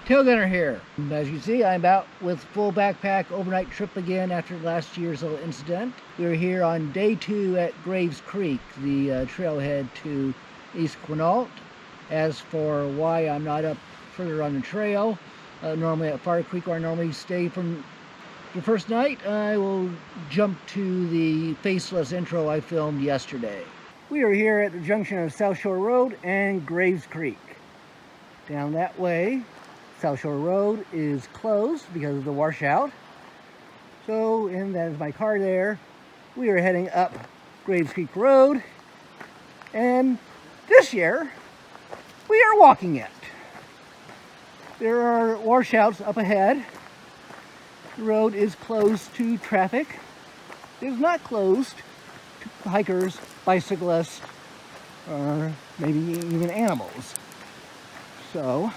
Tail Gunner here. As you see, I'm out with full backpack overnight trip again after last year's little incident. We're here on day 2 at Graves Creek, the trailhead to East Quinault. As for why I'm not up further on the trail, normally at Fire Creek where I normally stay from the first night, I will jump to the faceless intro I filmed yesterday. We are here at the junction of South Shore Road and Graves Creek. Down that way, South Shore Road is closed because of the washout. So, and that is my car there. We are heading up Graves Creek Road. And this year, we are walking it. There are washouts up ahead. The road is closed to traffic. It is not closed to hikers, bicyclists, or maybe even animals. So,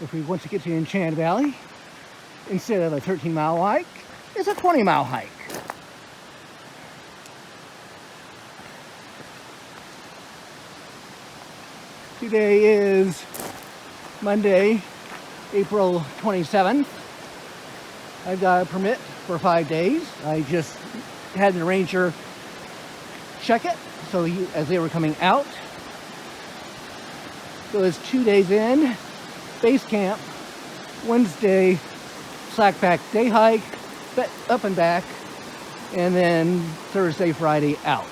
if we want to get to Enchanted Valley, instead of a 13-mile hike, it's a 20-mile hike. Today is Monday, April 27th. I've got a permit for 5 days. I just had the ranger check it so as they were coming out. So it's 2 days in. Base camp, Wednesday, slack pack day hike, up and back, and then Thursday, Friday out.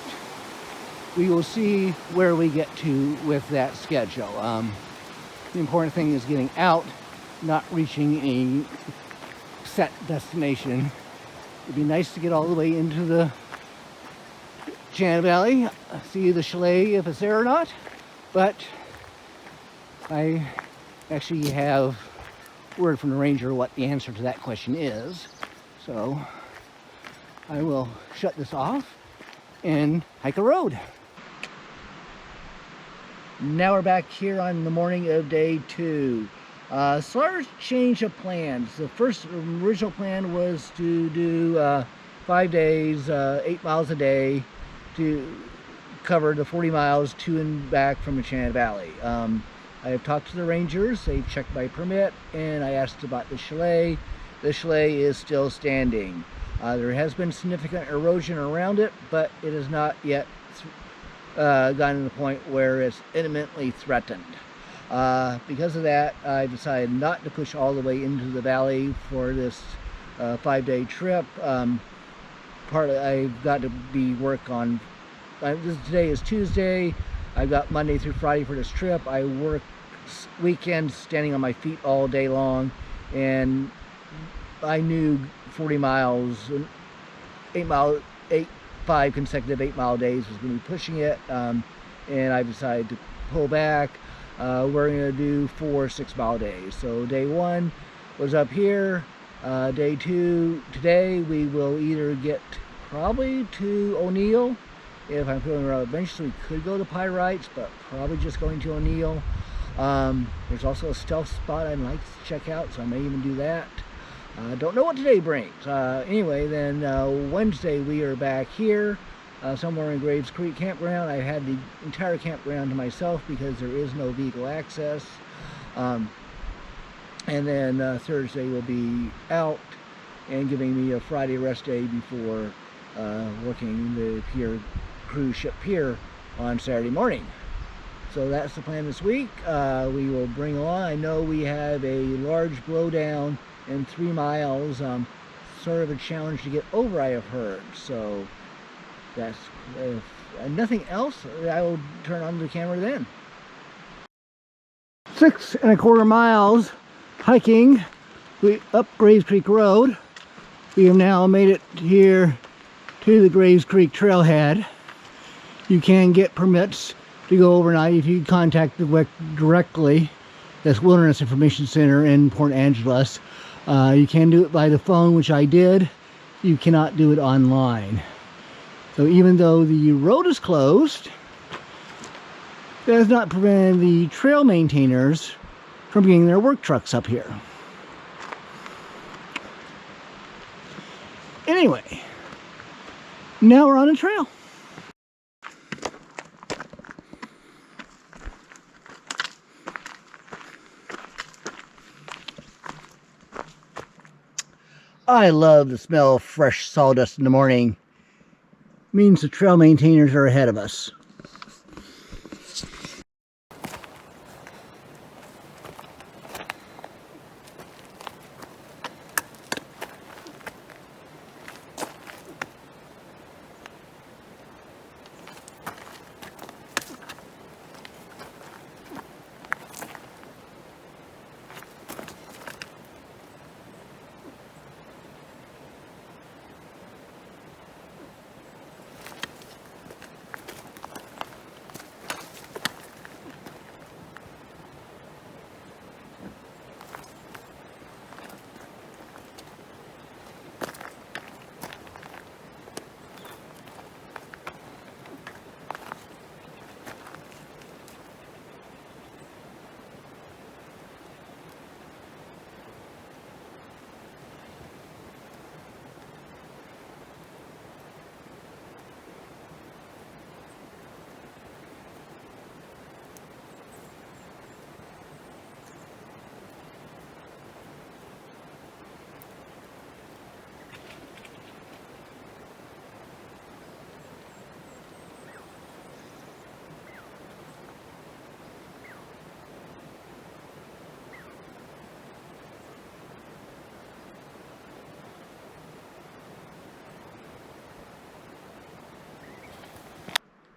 We will see where we get to with that schedule. The important thing is getting out, not reaching a set destination. It'd be nice to get all the way into the Enchanted Valley, see the chalet if it's there or not, but I actually have word from the ranger what the answer to that question is. So I will shut this off and hike a road. Now we're back here on the morning of day 2. Sort change of plans. The original plan was to do 5 days, 8 miles a day to cover the 40 miles to and back from Enchanted Valley. I have talked to the rangers, they've checked my permit, and I asked about the chalet. The chalet is still standing. There has been significant erosion around it, but it has not yet gotten to the point where it's imminently threatened. Because of that, I decided not to push all the way into the valley for this 5-day trip. I've got to be work on, today is Tuesday, I've got Monday through Friday for this trip. I work weekends standing on my feet all day long, and I knew 40 miles, 5 consecutive 8-mile days was going to be pushing it, and I decided to pull back. We're going to do 4 6-mile days. So day 1 was up here. Day 2 today we will either get probably to O'Neill. If I'm feeling around eventually, we could go to Pyrites, but probably just going to O'Neill. There's also a stealth spot I'd like to check out, so I may even do that. Don't know what today brings. Anyway, then Wednesday we are back here, somewhere in Graves Creek Campground. I had the entire campground to myself because there is no vehicle access. And then Thursday will be out and giving me a Friday rest day before working the cruise ship pier on Saturday morning. So that's the plan this week. We will bring along, I know we have a large blowdown in 3 miles, sort of a challenge to get over, I have heard. So that's, if nothing else, I will turn on the camera then. 6 1/4 miles hiking up Graves Creek Road. We have now made it here to the Graves Creek Trailhead. You can get permits to go overnight if you contact the directly. That's Wilderness Information Center in Port Angeles. You can do it by the phone, which I did. You cannot do it online. So even though the road is closed, that has not prevented the trail maintainers from getting their work trucks up here. Anyway, now we're on a trail. I love the smell of fresh sawdust in the morning. Means the trail maintainers are ahead of us.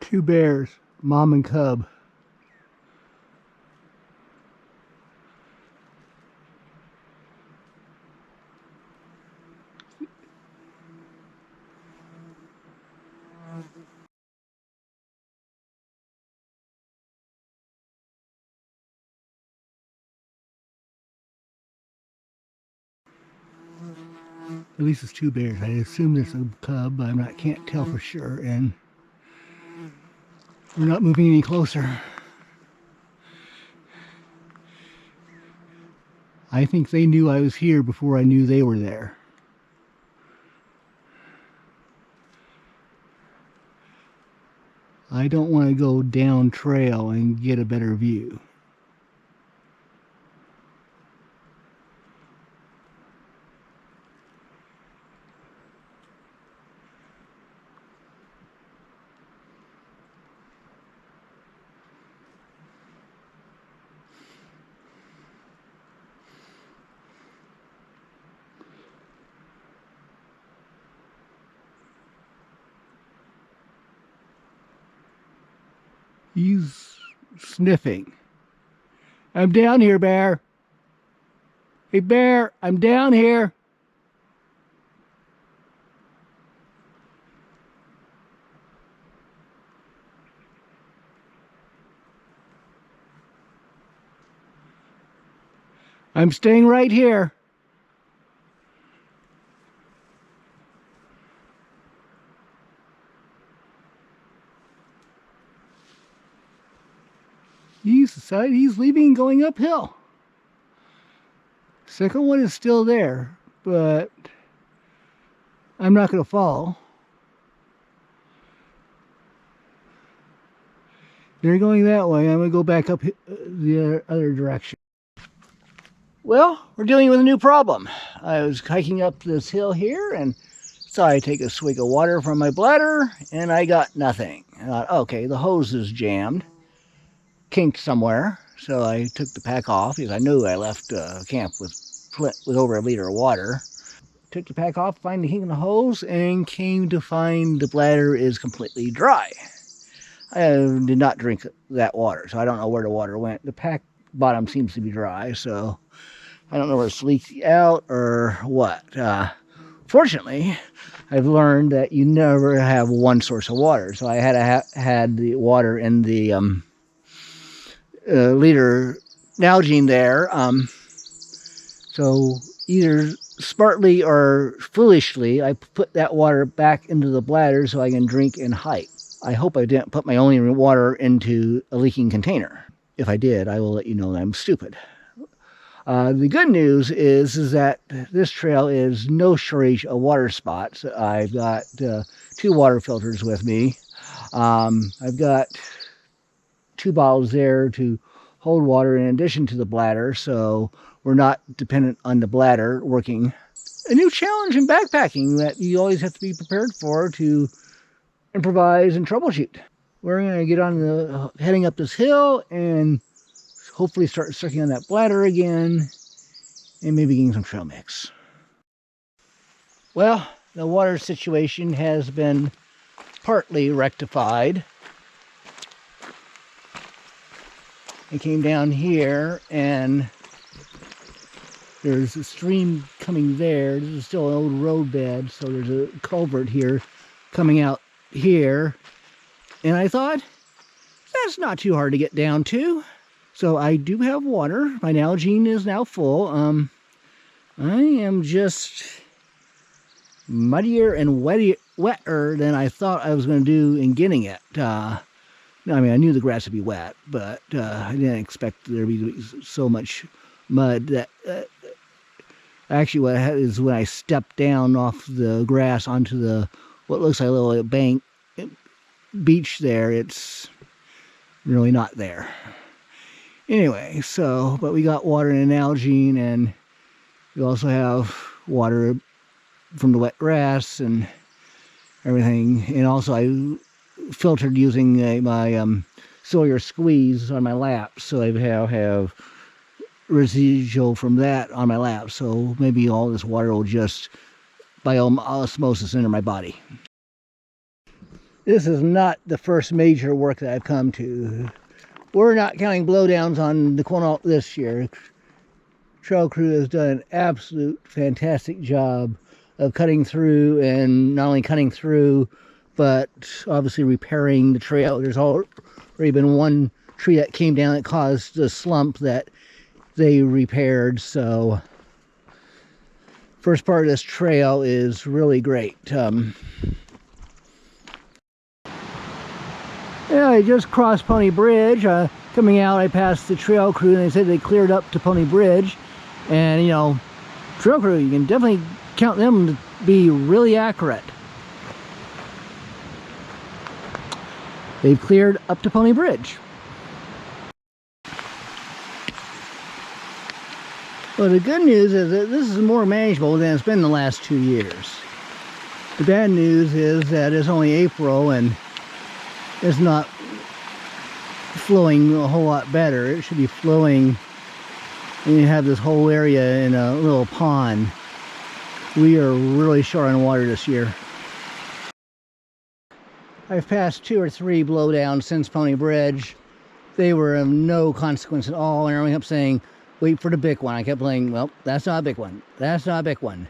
Two bears, mom and cub. At least it's two bears. I assume there's a cub, but I can't tell for sure. And we're not moving any closer. I think they knew I was here before I knew they were there. I don't want to go down trail and get a better view. He's sniffing. I'm down here, bear. Hey, bear, I'm down here. I'm staying right here. He's leaving and going uphill. Second one is still there, but I'm not going to fall. They're going that way. I'm going to go back up the other direction. Well, we're dealing with a new problem. I was hiking up this hill here and so I take a swig of water from my bladder and I got nothing. I thought, okay, the hose is jammed, kinked somewhere. So I took the pack off because I knew I left camp with over a liter of water. Took the pack off, find the kink in the hose, and came to find the bladder is completely dry. I did not drink that water, so I don't know where the water went. The pack bottom seems to be dry, so I don't know where it's leaked out or what. Fortunately, I've learned that you never have one source of water, so I had the water in the liter Nalgene there. So either smartly or foolishly, I put that water back into the bladder so I can drink and hike. I hope I didn't put my only water into a leaking container. If I did, I will let you know that I'm stupid. The good news is that this trail is no shortage of water spots. I've got 2 water filters with me. I've got 2 bottles there to hold water in addition to the bladder, so we're not dependent on the bladder working. a new challenge in backpacking that you always have to be prepared for to improvise and troubleshoot. We're going to get on the heading up this hill and hopefully start sucking on that bladder again and maybe getting some trail mix. Well, the water situation has been partly rectified. It came down here and there's a stream coming there. This is still an old road bed, so there's a culvert here coming out here. And I thought, that's not too hard to get down to. So I do have water. My Nalgene is now full. I am just muddier and wetter than I thought I was going to do in getting it. I mean, I knew the grass would be wet, but I didn't expect there to be so much mud. That actually what I had is when I stepped down off the grass onto the what looks like a little bank beach there, it's really not there. Anyway, so, but we got water in Nalgene, and we also have water from the wet grass and everything. And also I filtered using my Sawyer squeeze on my lap, so I now have residual from that on my lap. So maybe all this water will just, by osmosis, enter my body. This is not the first major work that I've come to. We're not counting blowdowns on the Quinault this year. Trail crew has done an absolute fantastic job of cutting through, and not only cutting through, but obviously repairing the trail. There's already been one tree that came down that caused a slump that they repaired. So first part of this trail is really great. Yeah, I just crossed Pony Bridge. Coming out, I passed the trail crew, and they said they cleared up to Pony Bridge. And, you know, trail crew, you can definitely count them to be really accurate. They've cleared up to Pony Bridge. Well, the good news is that this is more manageable than it's been the last 2 years. The bad news is that it's only April and it's not flowing a whole lot better. It should be flowing, and you have this whole area in a little pond. We are really short on water this year. I've passed 2 or 3 blowdowns since Pony Bridge. They were of no consequence at all, and I kept saying, wait for the big one. I kept playing, well, that's not a big one. That's not a big one.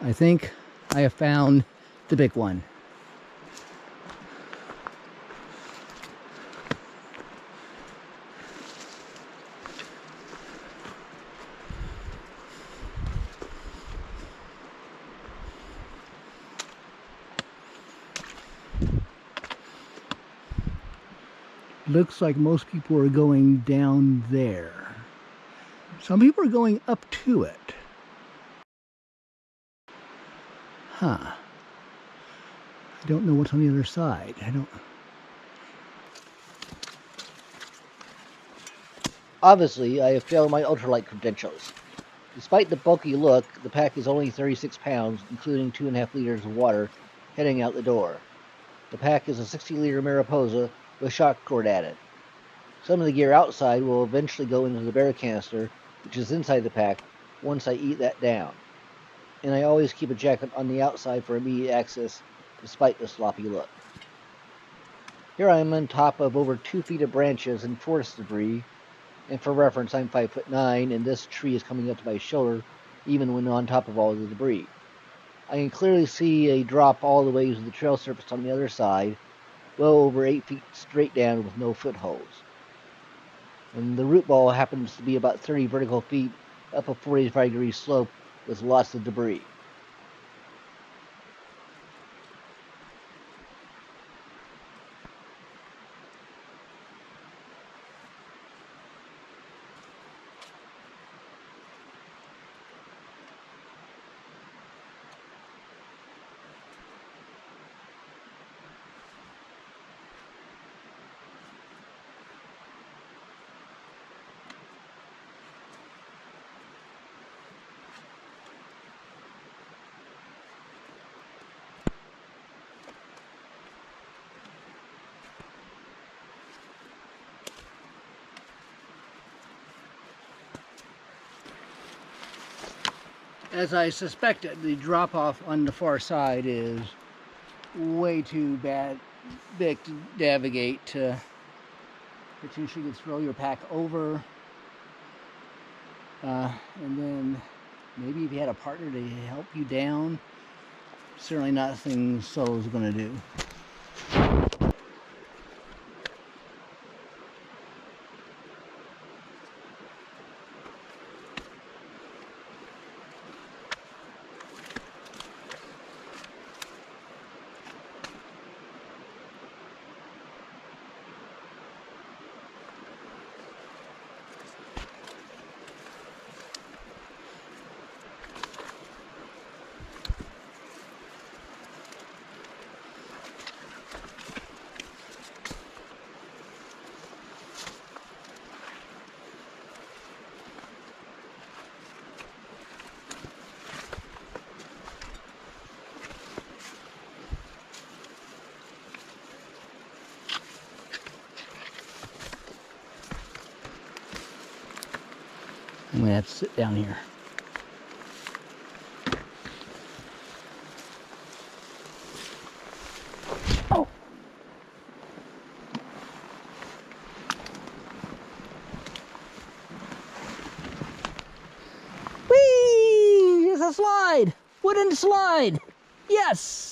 I think I have found the big one. Looks like most people are going down there. Some people are going up to it. Huh. I don't know what's on the other side. Obviously, I have failed my ultralight credentials. Despite the bulky look, the pack is only 36 pounds, including 2.5 liters of water, heading out the door. The pack is a 60-liter Mariposa with shock cord added. Some of the gear outside will eventually go into the bear canister, which is inside the pack, once I eat that down. And I always keep a jacket on the outside for immediate access, despite the sloppy look. Here I am on top of over 2 feet of branches and forest debris, and for reference, I'm 5'9", and this tree is coming up to my shoulder, even when on top of all the debris. I can clearly see a drop all the way to the trail surface on the other side, well over 8 feet straight down with no footholds. And the root ball happens to be about 30 vertical feet up a 45-degree slope with lots of debris. As I suspected, the drop-off on the far side is way too big to navigate. Potentially you could throw your pack over. And then maybe if you had a partner to help you down, certainly nothing solo is going to do. I'm going to have to sit down here. Oh! Whee! There's a slide! Wooden slide! Yes!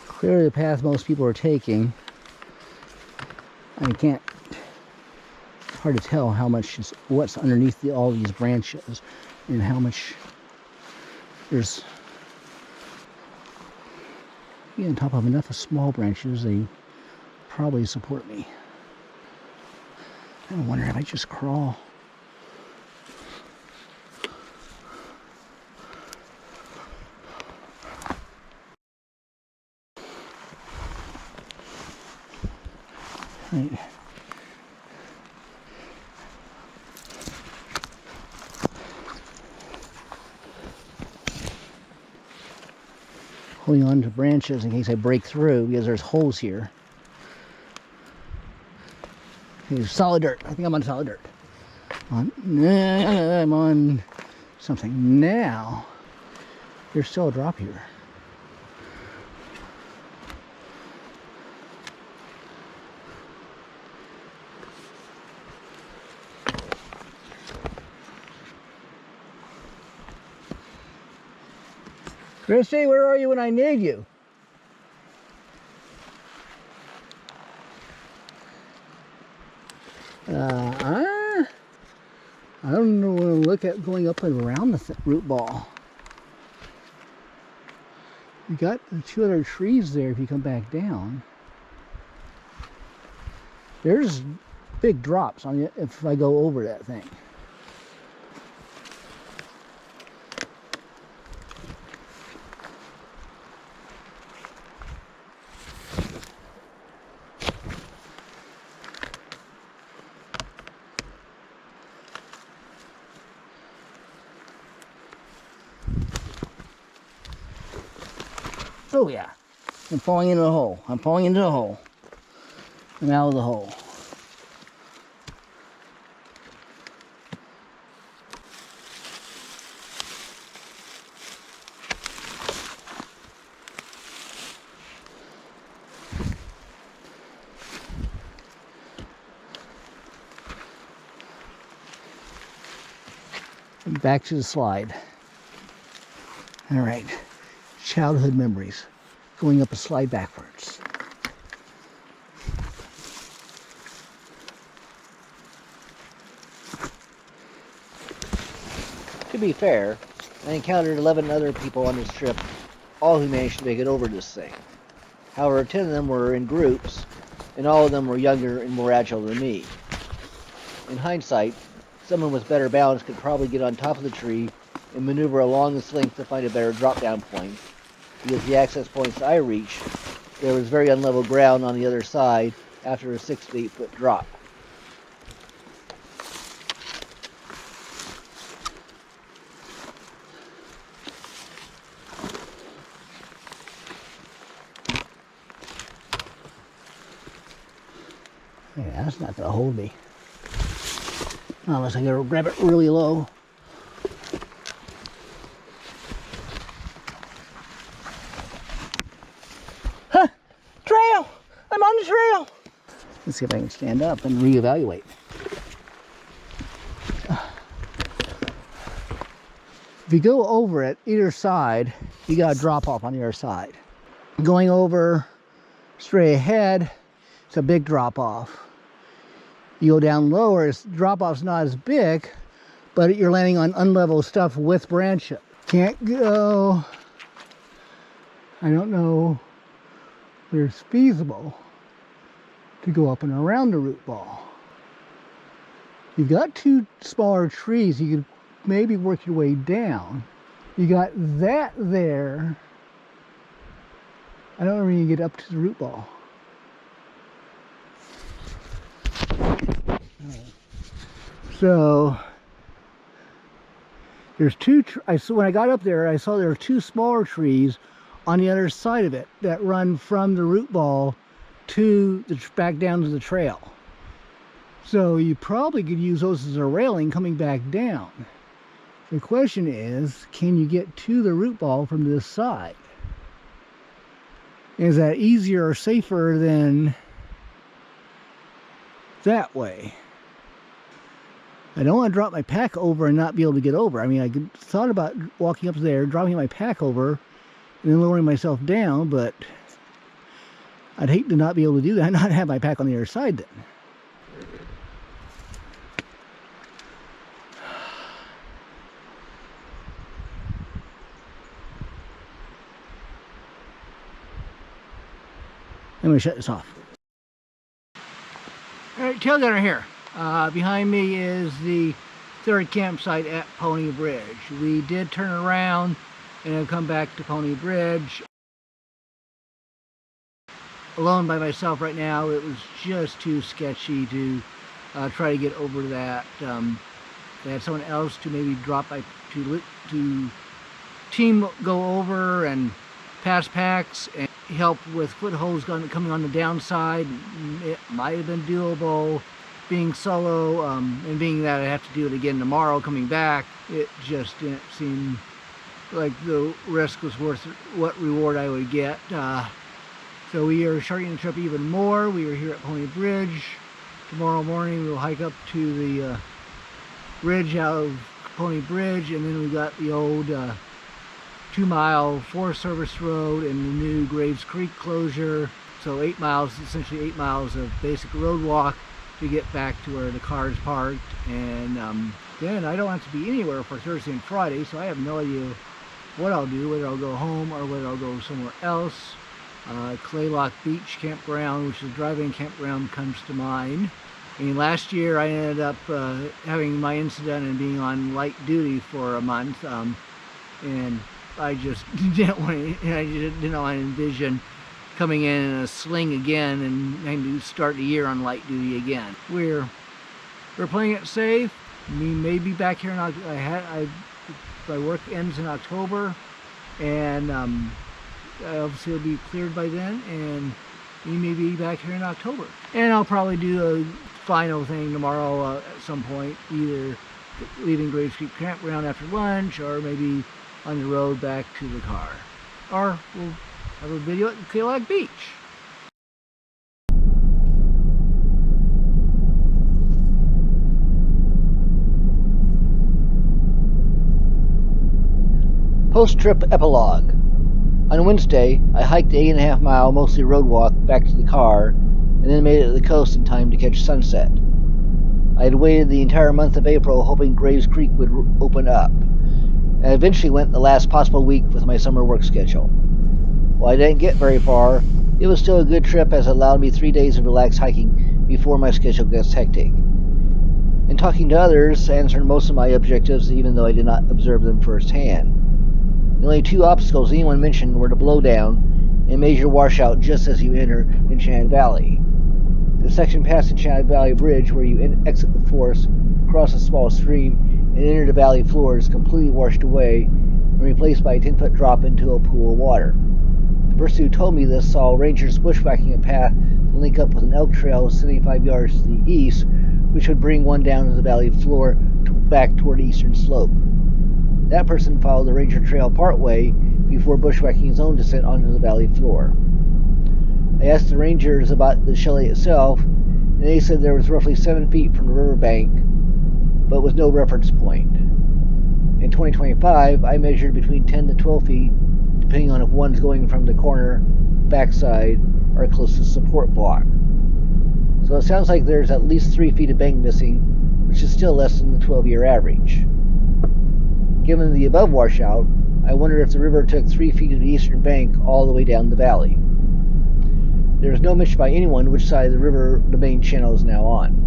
Clearly the path most people are taking. I can't, it's hard to tell how much is what's underneath all these branches and how much there's, on top of enough of small branches, they probably support me. I wonder if I just crawl. Right. Holding on to branches in case I break through because there's holes here. Here's solid dirt. I think I'm on solid dirt. I'm on something. Now, there's still a drop here. Christy, where are you when I need you? I don't know. Look at going up and around the root ball. You got the two other trees there. If you come back down, there's big drops on it if I go over that thing. Oh yeah, I'm falling into a hole. I'm falling into a hole. I'm out of the hole. And back to the slide. All right. Childhood memories, going up a slide backwards. To be fair, I encountered 11 other people on this trip, all who managed to make it over this thing. However, 10 of them were in groups, and all of them were younger and more agile than me. In hindsight, someone with better balance could probably get on top of the tree and maneuver along this length to find a better drop-down point, because the access points I reached, there was very unlevel ground on the other side after a 6 to 8 foot drop. Yeah, that's not going to hold me. Unless I gotta grab it really low. Huh! Trail! I'm on the trail! Let's see if I can stand up and reevaluate. If you go over it, either side, you got a drop off on the other side. Going over straight ahead, it's a big drop off. You go down lower, drop off's not as big, but you're landing on unlevel stuff with branches. Can't go, I don't know if it's feasible to go up and around the root ball. You've got two smaller trees, you could maybe work your way down. You got that there. I don't know when you get up to the root ball. So there's two, when I got up there, I saw there were two smaller trees on the other side of it that run from the root ball to the back down to the trail. So you probably could use those as a railing coming back down. The question is, can you get to the root ball from this side? Is that easier or safer than that way? I don't want to drop my pack over and not be able to get over. I mean, I thought about walking up there, dropping my pack over, and then lowering myself down, but I'd hate to not be able to do that and not have my pack on the other side then. I'm going to shut this off. All right, tail gunner here. Behind me is the third campsite at Pony Bridge. We did turn around and have come back to Pony Bridge. Alone by myself right now, it was just too sketchy to try to get over that. They had someone else to maybe drop by to team go over and pass packs and help with footholds coming on the downside. It might have been doable. Being solo and being that I have to do it again tomorrow coming back, it just didn't seem like the risk was worth what reward I would get. So we are shortening the trip even more. We are here at Pony Bridge. Tomorrow morning we'll hike up to the ridge out of Pony Bridge, and then we got the old 2-mile Forest Service road and the new Graves Creek closure. So 8 miles, essentially 8 miles of basic road walk to get back to where the car is parked. And then I don't have to be anywhere for Thursday and Friday, so I have no idea what I'll do, whether I'll go home or whether I'll go somewhere else. Claylock Beach Campground, which is a drive-in campground, comes to mind. I mean, last year I ended up having my incident and being on light duty for a month, and I just didn't want to envision coming in a sling again and having to start the year on light duty again. We're playing it safe. We may be back here in October. My work ends in October, and obviously it'll be cleared by then, and we may be back here in October. And I'll probably do a final thing tomorrow at some point, either leaving Graves Creek Campground after lunch, or maybe on the road back to the car. Or we'll have a video at Epilogue Beach. Post-trip epilogue. On Wednesday, I hiked the 8.5 mile, mostly road walk, back to the car, and then made it to the coast in time to catch sunset. I had waited the entire month of April hoping Graves Creek would open up, and I eventually went the last possible week with my summer work schedule. While I didn't get very far, it was still a good trip as it allowed me 3 days of relaxed hiking before my schedule gets hectic. and talking to others answered most of my objectives, even though I did not observe them firsthand. The only two obstacles anyone mentioned were the blowdown and major washout just as you enter Enchanted Valley. The section past Enchanted Valley Bridge, where you exit the forest, cross a small stream, and enter the valley floor, is completely washed away and replaced by a 10-foot drop into a pool of water. The person who told me this saw rangers bushwhacking a path to link up with an elk trail 75 yards to the east, which would bring one down to the valley floor back toward the eastern slope. That person followed the ranger trail partway before bushwhacking his own descent onto the valley floor. I asked the rangers about the chalet itself, and they said there was roughly 7 feet from the riverbank, but with no reference point. In 2025, I measured between 10 to 12 feet, depending on if one's going from the corner, backside, or closest support block. So it sounds like there's at least 3 feet of bank missing, which is still less than the 12-year average. Given the above washout, I wonder if the river took 3 feet of the eastern bank all the way down the valley. There is no mention by anyone which side of the river the main channel is now on.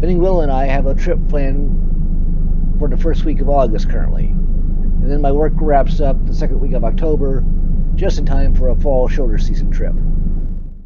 Benny Will and I have a trip planned for the first week of August currently, and then my work wraps up the second week of October, just in time for a fall shoulder season trip.